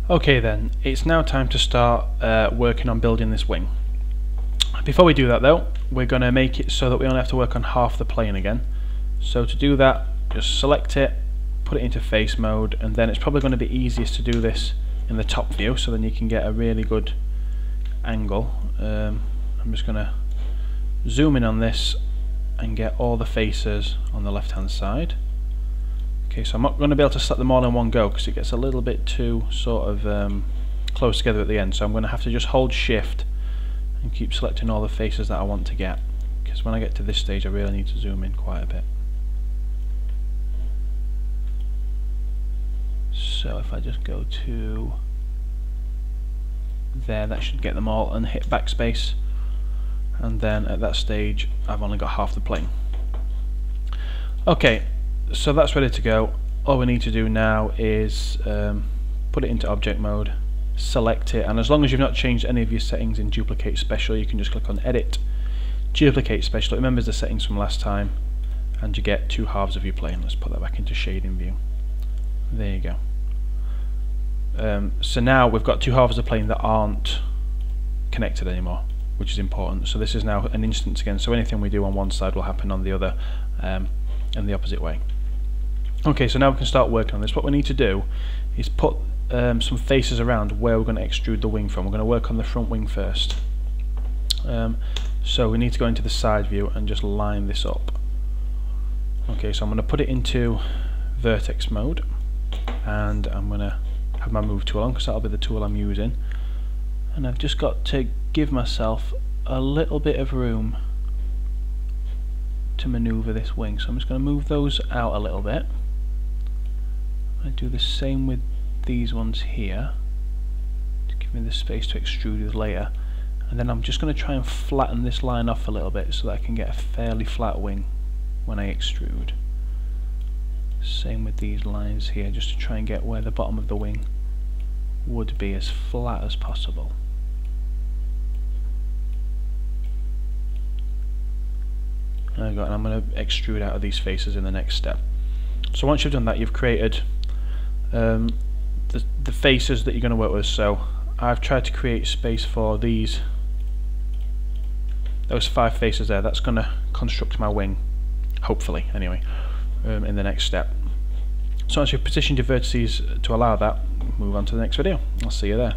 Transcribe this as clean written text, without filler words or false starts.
Okay then, it's now time to start working on building this wing. Before we do that though, we're going to make it so that we only have to work on half the plane again. So to do that, just select it, put it into face mode, and then it's probably going to be easiest to do this in the top view, so then you can get a really good angle. I'm just going to zoom in on this and get all the faces on the left hand side. Okay, so I'm not going to be able to select them all in one go because it gets a little bit too sort of close together at the end, so I'm going to have to just hold shift and keep selecting all the faces that I want to get, because when I get to this stage I really need to zoom in quite a bit. So if I just go to there, that should get them all, and hit backspace, and then at that stage I've only got half the plane. Okay, so that's ready to go. All we need to do now is put it into object mode, select it, and as long as you've not changed any of your settings in duplicate special, you can just click on edit, duplicate special. It remembers the settings from last time, and you get two halves of your plane. Let's put that back into shading view. There you go. So now we've got two halves of the plane that aren't connected anymore, which is important. So this is now an instance again, so anything we do on one side will happen on the other, and the opposite way. Okay, so now we can start working on this. What we need to do is put some faces around where we're going to extrude the wing from. We're going to work on the front wing first. So we need to go into the side view and just line this up. Okay, so I'm going to put it into vertex mode, and I'm going to have my move tool on because that'll be the tool I'm using, and I've just got to give myself a little bit of room to maneuver this wing, so I'm just going to move those out a little bit. I do the same with these ones here to give me the space to extrude with later, and then I'm just going to try and flatten this line off a little bit so that I can get a fairly flat wing when I extrude. Same with these lines here, just to try and get where the bottom of the wing would be as flat as possible. There we go, and I'm going to extrude out of these faces in the next step. So once you've done that, you've created the faces that you're going to work with. So I've tried to create space for those 5 faces there. That's going to construct my wing, hopefully, anyway, in the next step. So once you've positioned your vertices to allow that, move on to the next video. I'll see you there.